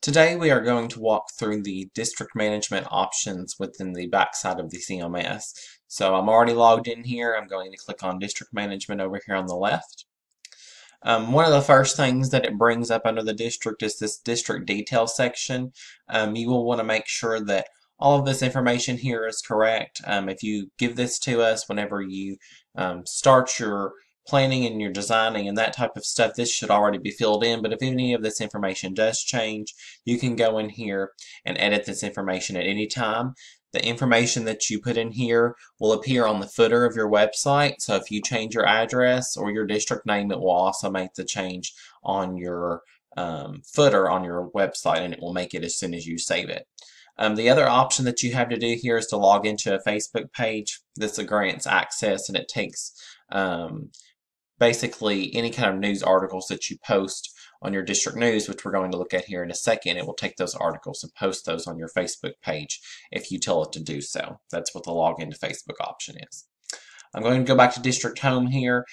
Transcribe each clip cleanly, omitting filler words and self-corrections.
Today we are going to walk through the district management options within the backside of the CMS. So I'm already logged in here. I'm going to click on district management over here on the left. One of the first things that it brings up under the district is this district detail section. You will want to make sure that all of this information here is correct. If you give this to us whenever you start your planning and your designing and that type of stuff, this should already be filled in. But if any of this information does change, you can go in here and edit this information at any time. The information that you put in here will appear on the footer of your website. So if you change your address or your district name, it will also make the change on your footer on your website, and it will make it as soon as you save it. The other option that you have to do here is to log into a Facebook page. This grants access, and it takes basically any kind of news articles that you post on your district news, which we're going to look at here in a second. It will take those articles and post those on your Facebook page if you tell it to do so. That's what the login to Facebook option is. I'm going to go back to district home here.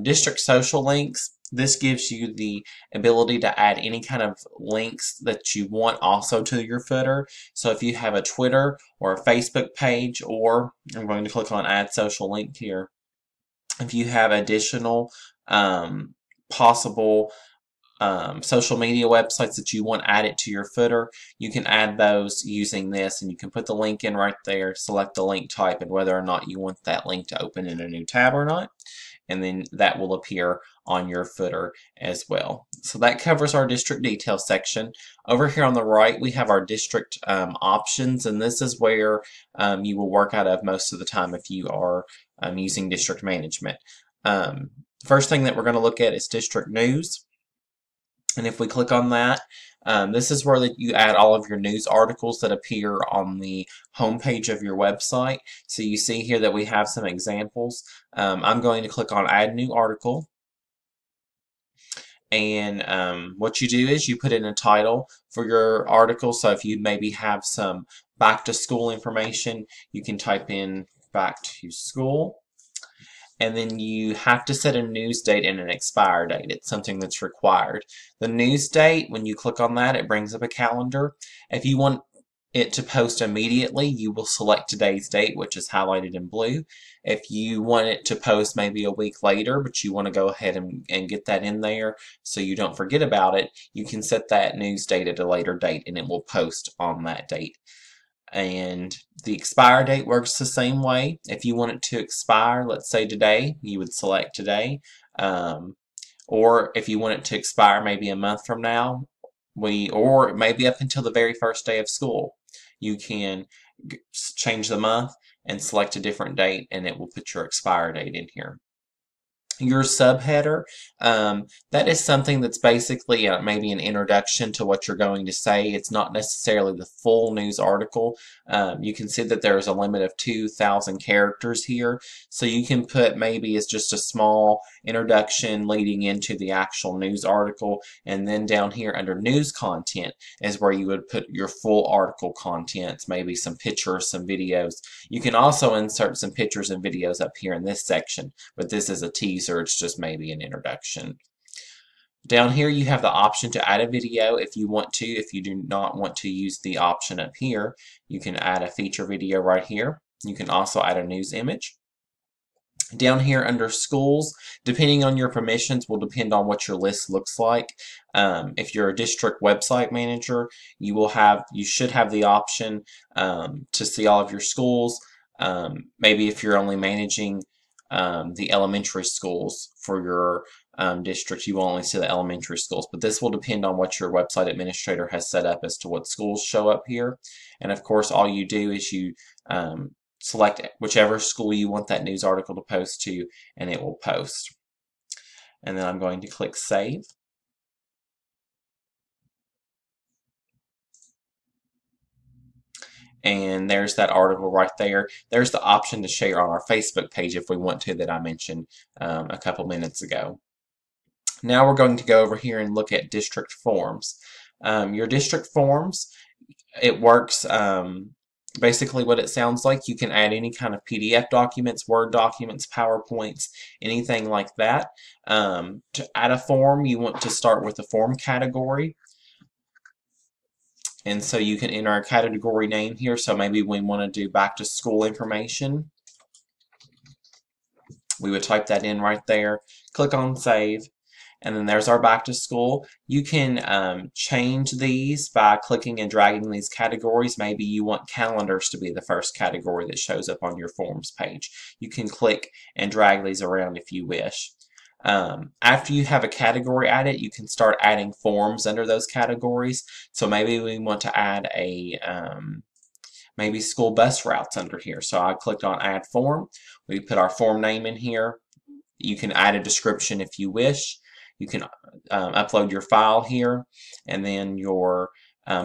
District social links. This gives you the ability to add any kind of links that you want also to your footer. So if you have a Twitter or a Facebook page, or I'm going to click on add social link here. If you have additional possible social media websites that you want added to your footer, you can add those using this, and you can put the link in right there, select the link type, and whether or not you want that link to open in a new tab or not, and then that will appear on your footer as well. So that covers our district detail section. Over here on the right, we have our district options, and this is where you will work out of most of the time if you are using district management. First thing that we're going to look at is district news. And if we click on that, this is where you add all of your news articles that appear on the home page of your website. So you see here that we have some examples. I'm going to click on add new article. And what you do is you put in a title for your article. So if you maybe have some back to school information, you can type in back to school. And then you have to set a news date and an expire date. It's something that's required. The news date, when you click on that, it brings up a calendar. If you want it to post immediately, you will select today's date, which is highlighted in blue. If you want it to post maybe a week later, but you want to go ahead and get that in there so you don't forget about it, you can set that news date at a later date, and it will post on that date. And the expire date works the same way. If you want it to expire, let's say today, you would select today. Or if you want it to expire maybe a month from now, or maybe up until the very first day of school, you can change the month and select a different date, and it will put your expire date in here. Your subheader, that is something that's basically maybe an introduction to what you're going to say. It's not necessarily the full news article. You can see that there is a limit of 2,000 characters here, so you can put maybe it's just a small introduction leading into the actual news article, and then down here under news content is where you would put your full article contents, maybe some pictures, some videos. You can also insert some pictures and videos up here in this section, but this is a teaser. It's just maybe an introduction. Down here you have the option to add a video if you want to. If you do not want to use the option up here, you can add a feature video right here. You can also add a news image. Down here under schools, depending on your permissions will depend on what your list looks like. If you're a district website manager, you should have the option to see all of your schools. Maybe if you're only managing the elementary schools for your district, you will only see the elementary schools, but this will depend on what your website administrator has set up as to what schools show up here. And of course, all you do is you select whichever school you want that news article to post to, and it will post. And then I'm going to click save. And there's that article right there. There's the option to share on our Facebook page if we want to, that I mentioned a couple minutes ago. Now we're going to go over here and look at district forms. Your district forms, it works basically what it sounds like. You can add any kind of PDF documents, Word documents, PowerPoints, anything like that. To add a form, you want to start with the form category. And so you can enter a category name here. So maybe we want to do back to school information. We would type that in right there, click on save, and then there's our back to school. You can change these by clicking and dragging these categories. Maybe you want calendars to be the first category that shows up on your forms page. You can click and drag these around if you wish. After you have a category added, you can start adding forms under those categories. So maybe we want to add a maybe school bus routes under here. So I clicked on add form. We put our form name in here. You can add a description if you wish. You can upload your file here, and then your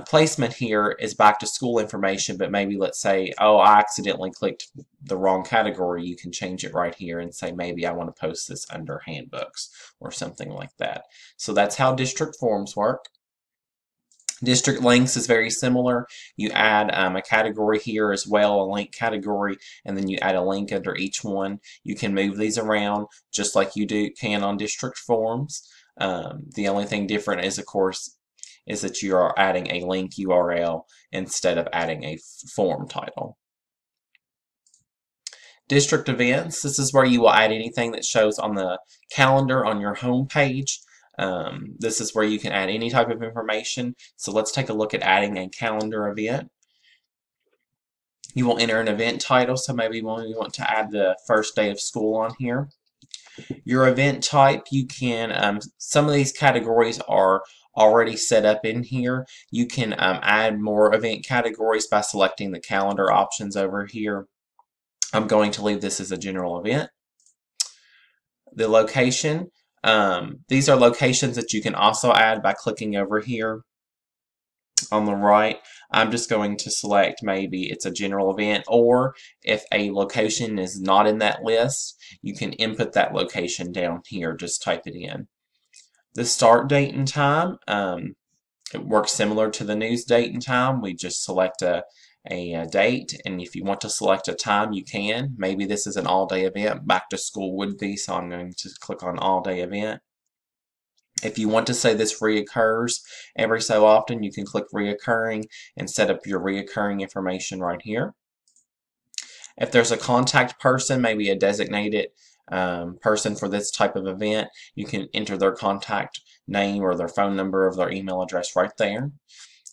placement here is back to school information, but maybe let's say, oh, I accidentally clicked the wrong category. You can change it right here and say, maybe I want to post this under handbooks or something like that. So that's how district forms work. District links is very similar. You add a category here as well, a link category, and then you add a link under each one. You can move these around just like you can on district forms. The only thing different is, of course, is that you are adding a link URL instead of adding a form title. District events, this is where you will add anything that shows on the calendar on your home page. This is where you can add any type of information. So let's take a look at adding a calendar event. You will enter an event title, so maybe we want to add the first day of school on here. Your event type, you can, some of these categories are already set up in here. You can add more event categories by selecting the calendar options over here. I'm going to leave this as a general event. The location, these are locations that you can also add by clicking over here on the right. I'm just going to select maybe it's a general event, or if a location is not in that list, you can input that location down here. Just type it in. The start date and time, it works similar to the news date and time. We just select a date, and if you want to select a time, you can. Maybe this is an all-day event. Back to school would be, so I'm going to click on all-day event. If you want to say this reoccurs every so often, you can click reoccurring and set up your reoccurring information right here. If there's a contact person, maybe a designated person for this type of event, you can enter their contact name or their phone number or their email address right there.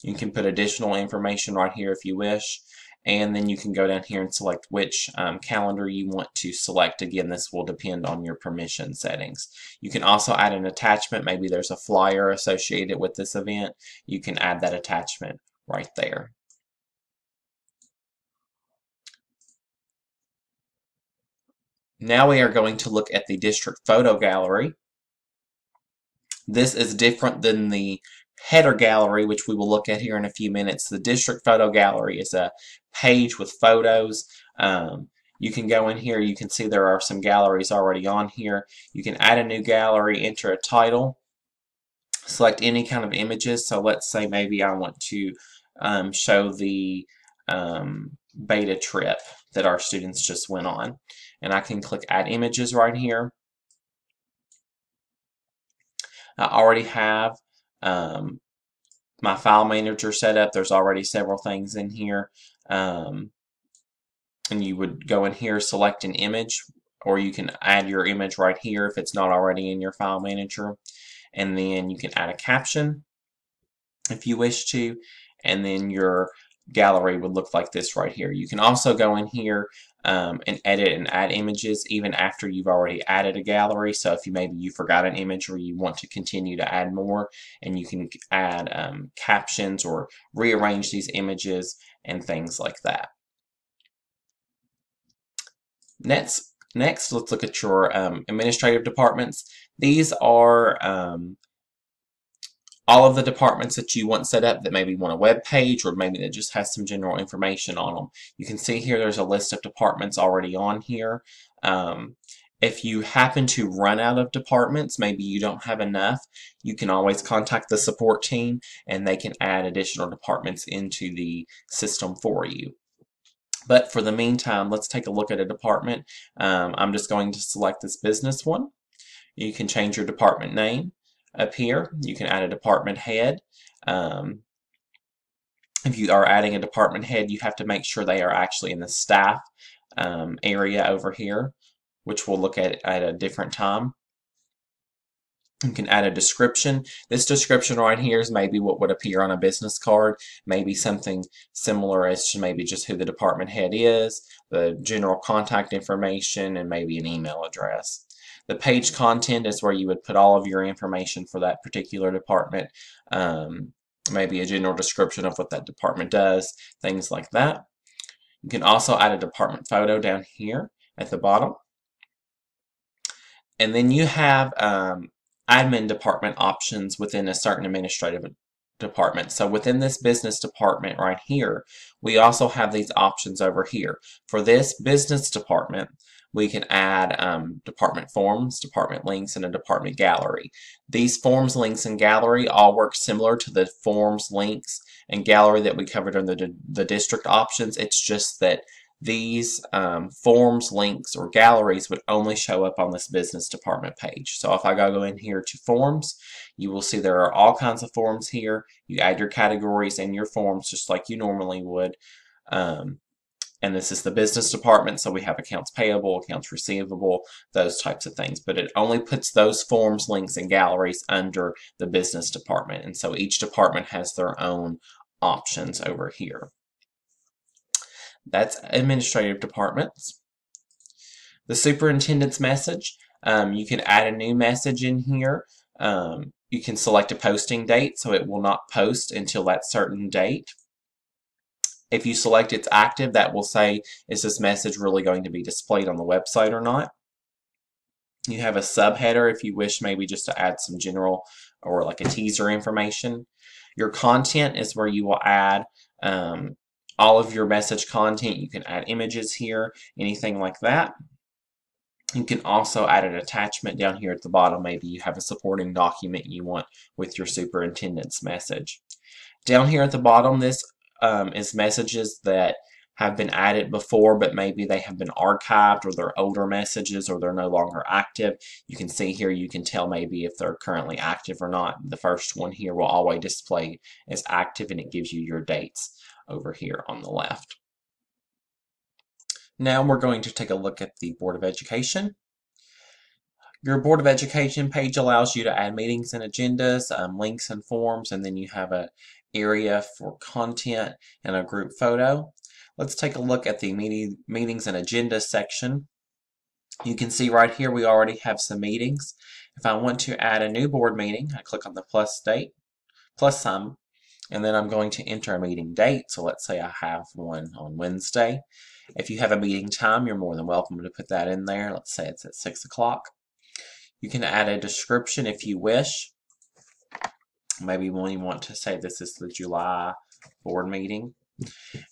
You can put additional information right here if you wish, and then you can go down here and select which calendar you want to select. Again, this will depend on your permission settings. You can also add an attachment. Maybe there's a flyer associated with this event. You can add that attachment right there. Now we are going to look at the district photo gallery. This is different than the header gallery, which we will look at here in a few minutes. The district photo gallery is a page with photos. You can go in here, you can see there are some galleries already on here. You can add a new gallery, enter a title, select any kind of images. So let's say maybe I want to show the beta trip that our students just went on. And I can click add images right here. I already have my file manager set up. There's already several things in here. And you would go in here, select an image, or you can add your image right here if it's not already in your file manager. And then you can add a caption if you wish to. And then your gallery would look like this right here. You can also go in here and edit and add images even after you've already added a gallery. So if maybe you forgot an image or you want to continue to add more, and you can add captions or rearrange these images and things like that. Next, let's look at your administrative departments. These are all of the departments that you want set up that maybe want a web page, or maybe that just has some general information on them. You can see here there's a list of departments already on here. If you happen to run out of departments, maybe you don't have enough, you can always contact the support team and they can add additional departments into the system for you. But for the meantime, let's take a look at a department. I'm just going to select this business one. You can change your department name up here. You can add a department head. If you are adding a department head, you have to make sure they are actually in the staff area over here, which we'll look at a different time. You can add a description. This description right here is maybe what would appear on a business card, maybe something similar as to maybe just who the department head is, the general contact information, and maybe an email address. The page content is where you would put all of your information for that particular department, maybe a general description of what that department does, things like that. You can also add a department photo down here at the bottom. And then you have admin department options within a certain administrative department. So within this business department right here, we also have these options over here. For this business department, we can add department forms, department links, and a department gallery. These forms, links, and gallery all work similar to the forms, links, and gallery that we covered under the district options. It's just that these forms, links, or galleries would only show up on this business department page. So if I go in here to forms, you will see there are all kinds of forms here. You add your categories and your forms just like you normally would. And this is the business department, so we have accounts payable, accounts receivable, those types of things. But it only puts those forms, links, and galleries under the business department. And so each department has their own options over here. That's administrative departments. The superintendent's message, you can add a new message in here. You can select a posting date, so it will not post until that certain date. If you select it's active, that will say, is this message really going to be displayed on the website or not? You have a subheader if you wish maybe just to add some general or like a teaser information. Your content is where you will add all of your message content. You can add images here, anything like that. You can also add an attachment down here at the bottom. Maybe you have a supporting document you want with your superintendent's message. Down here at the bottom, this is messages that have been added before, but maybe they have been archived or they're older messages or they're no longer active. You can see here, you can tell maybe if they're currently active or not. The first one here will always display as active and it gives you your dates over here on the left. Now we're going to take a look at the Board of Education. Your Board of Education page allows you to add meetings and agendas, links and forms, and then you have an area for content and a group photo. Let's take a look at the meetings and agenda section. You can see right here we already have some meetings. If I want to add a new board meeting, I click on the plus sign, and then I'm going to enter a meeting date. So let's say I have one on Wednesday. If you have a meeting time, you're more than welcome to put that in there. Let's say it's at 6 o'clock. You can add a description if you wish. Maybe when you want to say this is the July board meeting.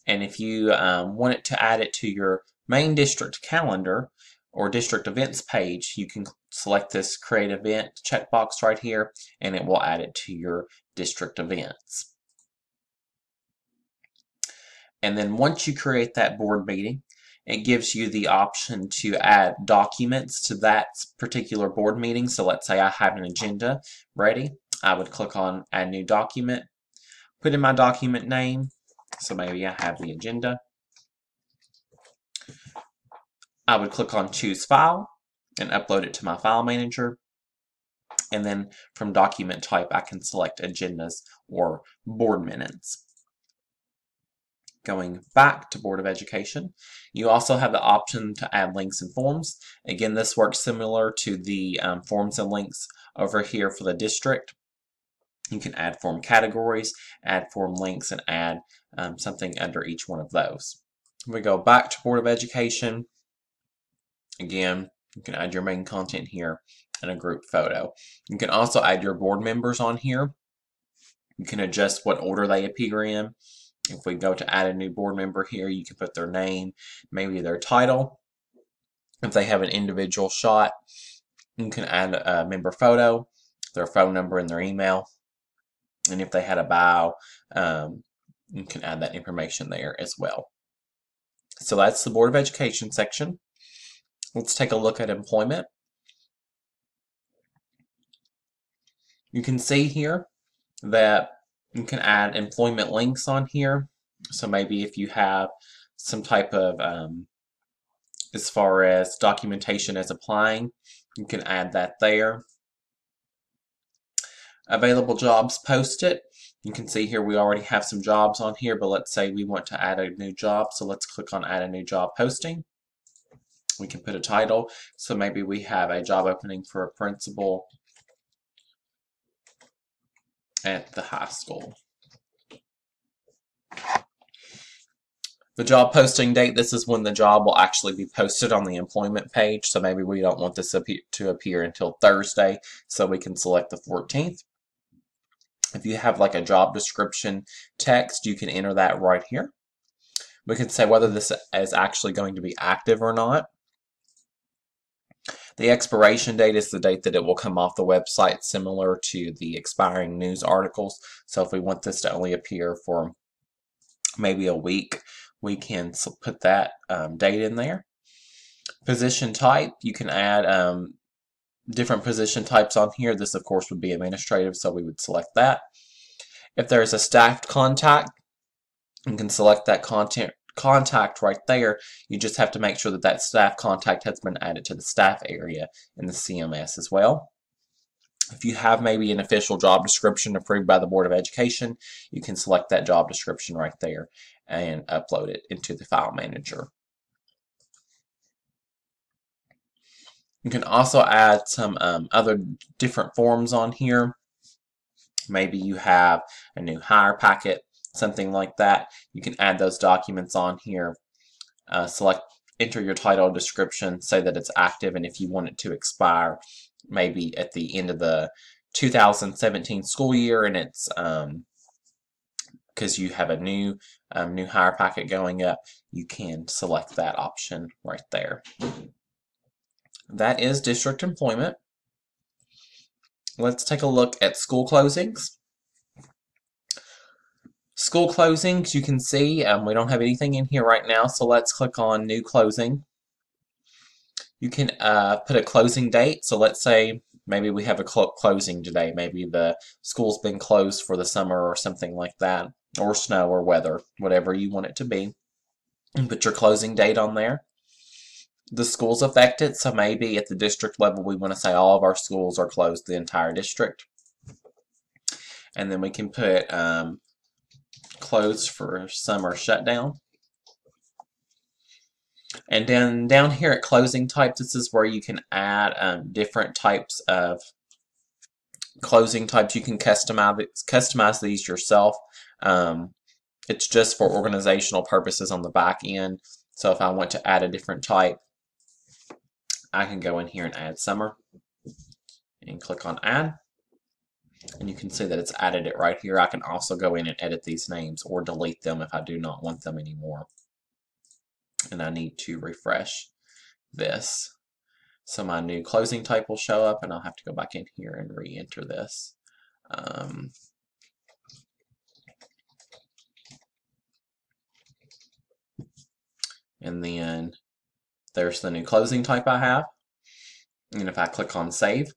And if you want it to add it to your main district calendar or district events page, you can select this create event checkbox right here and it will add it to your district events. And then once you create that board meeting, it gives you the option to add documents to that particular board meeting. So let's say I have an agenda ready. I would click on add new document, put in my document name. So maybe I have the agenda. I would click on choose file and upload it to my file manager. And then from document type, I can select agendas or board minutes. Going back to Board of Education, you also have the option to add links and forms. Again, this works similar to the forms and links over here for the district. You can add form categories, add form links, and add something under each one of those. We go back to Board of Education. Again, you can add your main content here and a group photo. You can also add your board members on here. You can adjust what order they appear in. If we go to add a new board member here, you can put their name, maybe their title. If they have an individual shot, you can add a member photo, their phone number, and their email. And if they had a bio, you can add that information there as well. So that's the Board of Education section. Let's take a look at employment. You can see here that You can add employment links on here. So maybe if you have some type of, as far as documentation as applying, you can add that there. Available jobs posted. You can see here we already have some jobs on here, but let's say we want to add a new job. So let's click on add a new job posting. We can put a title. So maybe we have a job opening for a principal at the high school. The job posting date, this is when the job will actually be posted on the employment page. So maybe we don't want this to appear until Thursday, so we can select the 14th. If you have like a job description text, you can enter that right here. We can say whether this is actually going to be active or not. The expiration date is the date that it will come off the website, similar to the expiring news articles. So if we want this to only appear for maybe a week, we can put that date in there. Position type, you can add different position types on here. This, of course, would be administrative, so we would select that. If there's a staff contact, you can select that contact right there. You just have to make sure that that staff contact has been added to the staff area in the CMS as well. If you have maybe an official job description approved by the Board of Education, you can select that job description right there and upload it into the file manager. You can also add some other different forms on here. Maybe you have a new hire packet, something like that. You can add those documents on here. Enter your title, description, say that it's active, and if you want it to expire maybe at the end of the 2017 school year, and it's because you have a new hire packet going up, you can select that option right there. That is district employment. Let's take a look at school closings. School closings, you can see we don't have anything in here right now, so let's click on new closing. You can put a closing date, so let's say maybe we have a closing today. Maybe the school's been closed for the summer or something like that, or snow or weather, whatever you want it to be. And put your closing date on there. The schools affected, so maybe at the district level we want to say all of our schools are closed, the entire district. And then we can put closed for summer shutdown. And then down here at closing type, this is where you can add different types of closing types. You can customize these yourself. It's just for organizational purposes on the back end. So if I want to add a different type, I can go in here and add summer and click on add. And you can see that it's added it right here. I can also go in and edit these names or delete them if I do not want them anymore. And I need to refresh this. So my new closing type will show up, and I'll have to go back in here and re-enter this. And then there's the new closing type I have. And if I click on save,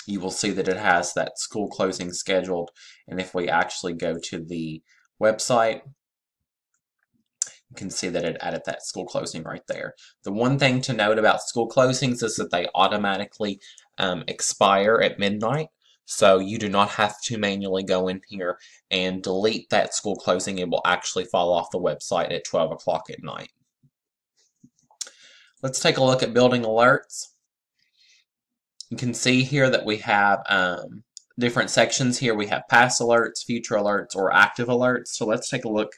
you will see that it has that school closing scheduled. And if we actually go to the website, you can see that it added that school closing right there. The one thing to note about school closings is that they automatically expire at midnight. So you do not have to manually go in here and delete that school closing. It will actually fall off the website at 12 o'clock at night. Let's take a look at building alerts. You can see here that we have different sections here. We have past alerts, future alerts, or active alerts. So let's take a look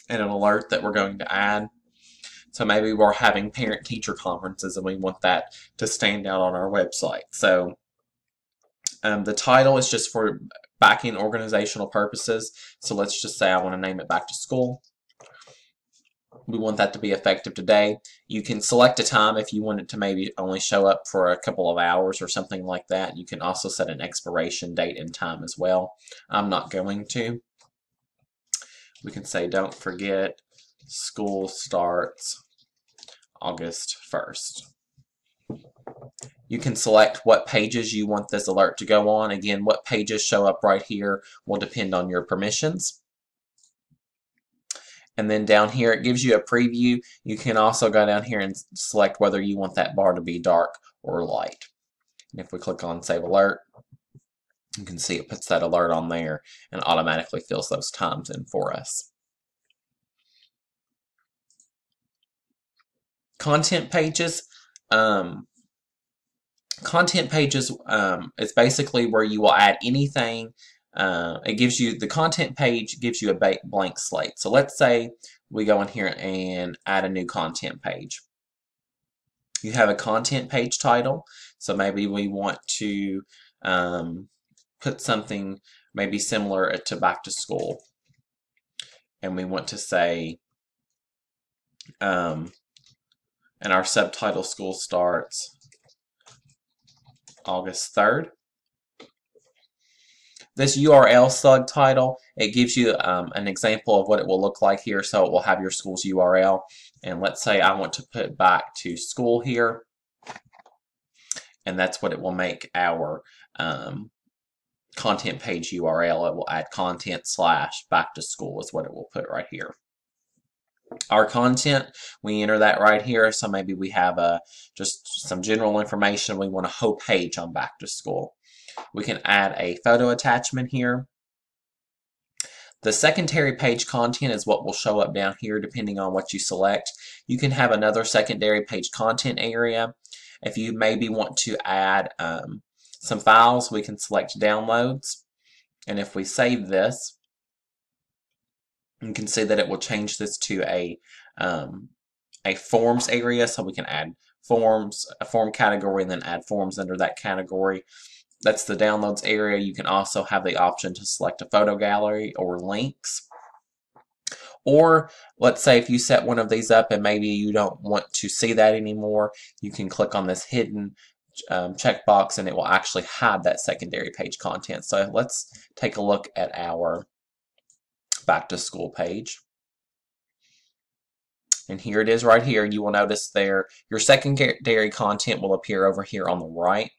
at an alert that we're going to add. So maybe we're having parent-teacher conferences and we want that to stand out on our website. So the title is just for back-end organizational purposes. So let's just say I want to name it Back to School. We want that to be effective today. You can select a time if you want it to maybe only show up for a couple of hours or something like that. You can also set an expiration date and time as well. I'm not going to. We can say, don't forget, school starts August 1st. You can select what pages you want this alert to go on. Again, what pages show up right here will depend on your permissions. And then down here, it gives you a preview. You can also go down here and select whether you want that bar to be dark or light. And if we click on Save Alert, you can see it puts that alert on there and automatically fills those times in for us. Content pages. Content pages is basically where you will add anything. It gives you, the content page gives you a blank slate. So let's say we go in here and add a new content page. You have a content page title. So maybe we want to put something maybe similar to back to school. And we want to say, and our subtitle, school starts August 3rd. This URL subtitle, it gives you an example of what it will look like here. So it will have your school's URL. And let's say I want to put back to school here. And that's what it will make our content page URL. It will add content / back to school is what it will put right here. Our content, we enter that right here. So maybe we have just some general information. We want a whole page on back to school. We can add a photo attachment here. The secondary page content is what will show up down here depending on what you select. You can have another secondary page content area. If you maybe want to add some files, we can select downloads. And if we save this, you can see that it will change this to a forms area. So we can add forms, a form category, and then add forms under that category. That's the downloads area. You can also have the option to select a photo gallery or links. Or let's say if you set one of these up and maybe you don't want to see that anymore, you can click on this hidden checkbox and it will actually hide that secondary page content. So let's take a look at our back to school page. And here it is right here. You will notice there your secondary content will appear over here on the right.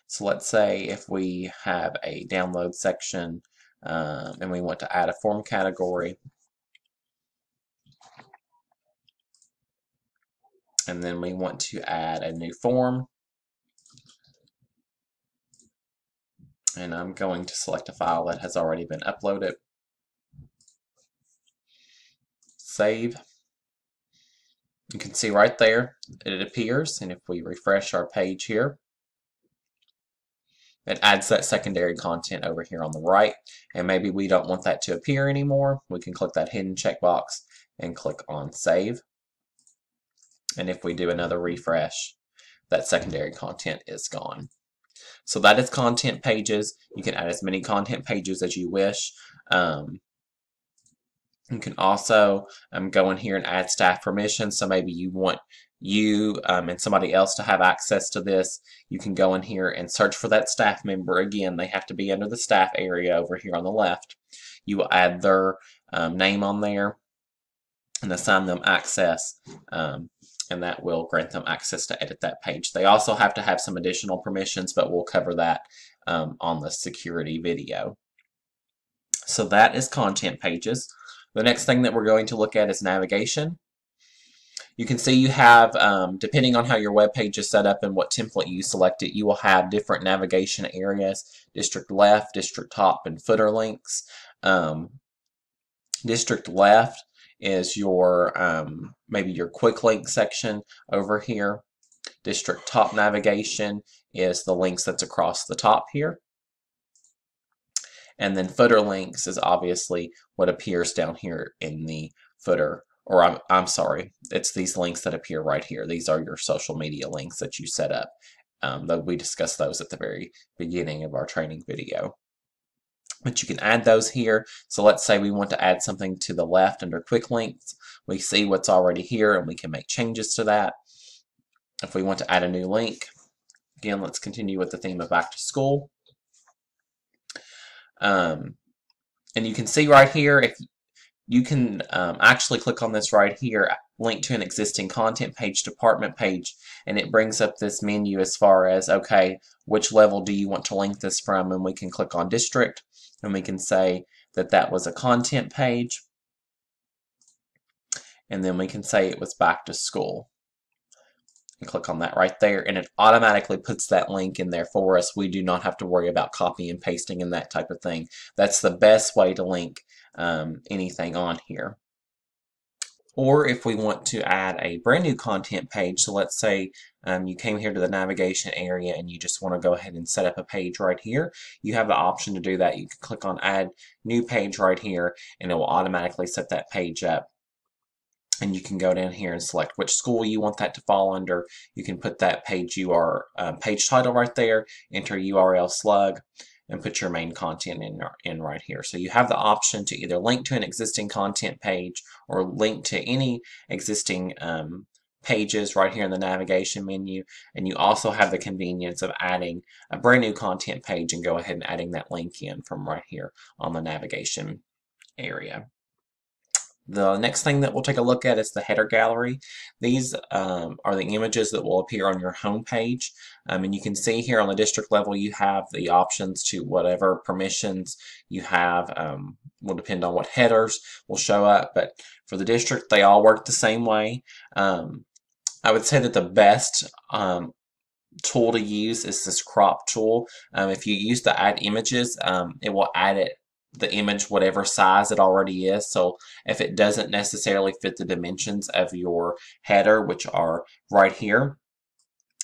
So let's say if we have a download section and we want to add a form category. And then we want to add a new form. And I'm going to select a file that has already been uploaded. Save. You can see right there it appears. And if we refresh our page here, it adds that secondary content over here on the right. And maybe we don't want that to appear anymore. We can click that hidden checkbox and click on Save. And if we do another refresh, that secondary content is gone. So that is content pages. You can add as many content pages as you wish. You can also go in here and add staff permissions. So maybe you want you and somebody else to have access to this. You can go in here and search for that staff member. Again, they have to be under the staff area over here on the left. You will add their name on there and assign them access. And that will grant them access to edit that page. They also have to have some additional permissions, but we'll cover that on the security video. So that is content pages. The next thing that we're going to look at is navigation. You can see you have, depending on how your web page is set up and what template you selected, you will have different navigation areas: district left, district top, and footer links. District left is your maybe your quick link section over here. District top navigation is the links that's across the top here. And then footer links is obviously what appears down here in the footer. Or I'm sorry, it's these links that appear right here. These are your social media links that you set up. Though we discussed those at the very beginning of our training video. But you can add those here. So let's say we want to add something to the left under quick links. We see what's already here and we can make changes to that. If we want to add a new link, again, let's continue with the theme of back to school. And you can see right here, if you can actually click on this right here, link to an existing content page, department page, and it brings up this menu as far as, okay, which level do you want to link this from? And we can click on district, and we can say that that was a content page, and then we can say it was back to school. And click on that right there, and it automatically puts that link in there for us. We do not have to worry about copy and pasting and that type of thing. That's the best way to link anything on here. Or if we want to add a brand new content page, so let's say you came here to the navigation area and you just want to go ahead and set up a page right here, you have the option to do that. You can click on add new page right here, and it will automatically set that page up. And you can go down here and select which school you want that to fall under. You can put that page page title right there, enter URL slug, and put your main content in right here. So you have the option to either link to an existing content page or link to any existing pages right here in the navigation menu. And you also have the convenience of adding a brand new content page and go ahead and adding that link in from right here on the navigation area. The next thing that we'll take a look at is the header gallery. These are the images that will appear on your home page. And you can see here on the district level you have the options to whatever permissions you have. Will depend on what headers will show up, but for the district they all work the same way. I would say that the best tool to use is this crop tool. If you use the add images, it will add the image whatever size it already is. So if it doesn't necessarily fit the dimensions of your header, which are right here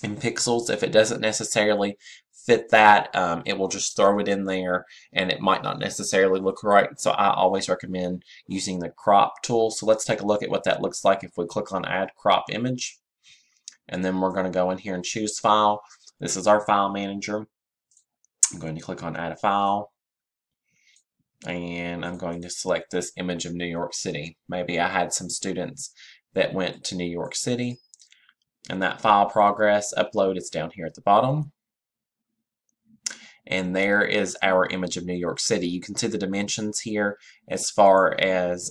in pixels, if it doesn't necessarily fit that, it will just throw it in there and it might not necessarily look right. So I always recommend using the crop tool. So let's take a look at what that looks like if we click on add crop image, and then we're going to go in here and choose file. This is our file manager. I'm going to click on add a file, and I'm going to select this image of New York City. Maybe I had some students that went to New York City, and that file progress upload is down here at the bottom. And there is our image of New York City. You can see the dimensions here as far as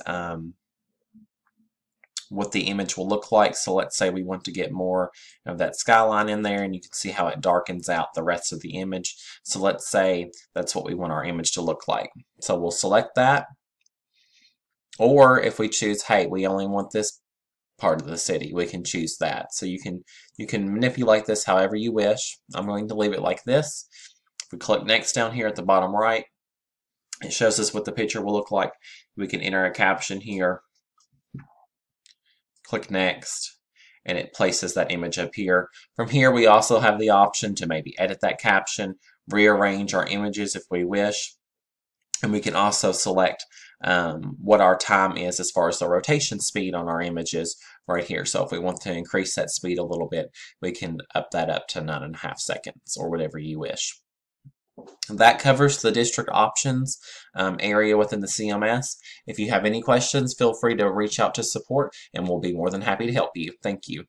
what the image will look like. So let's say we want to get more of that skyline in there, and you can see how it darkens out the rest of the image. So let's say that's what we want our image to look like. So we'll select that. Or if we choose, hey, we only want this part of the city, we can choose that. So you can manipulate this however you wish. I'm going to leave it like this. If we click next down here at the bottom right, it shows us what the picture will look like. We can enter a caption here. Click next, and it places that image up here. From here we also have the option to maybe edit that caption, rearrange our images if we wish, and we can also select what our time is as far as the rotation speed on our images right here. So if we want to increase that speed a little bit, we can up that up to 9.5 seconds or whatever you wish. That covers the district options area within the CMS. If you have any questions, feel free to reach out to support and we'll be more than happy to help you. Thank you.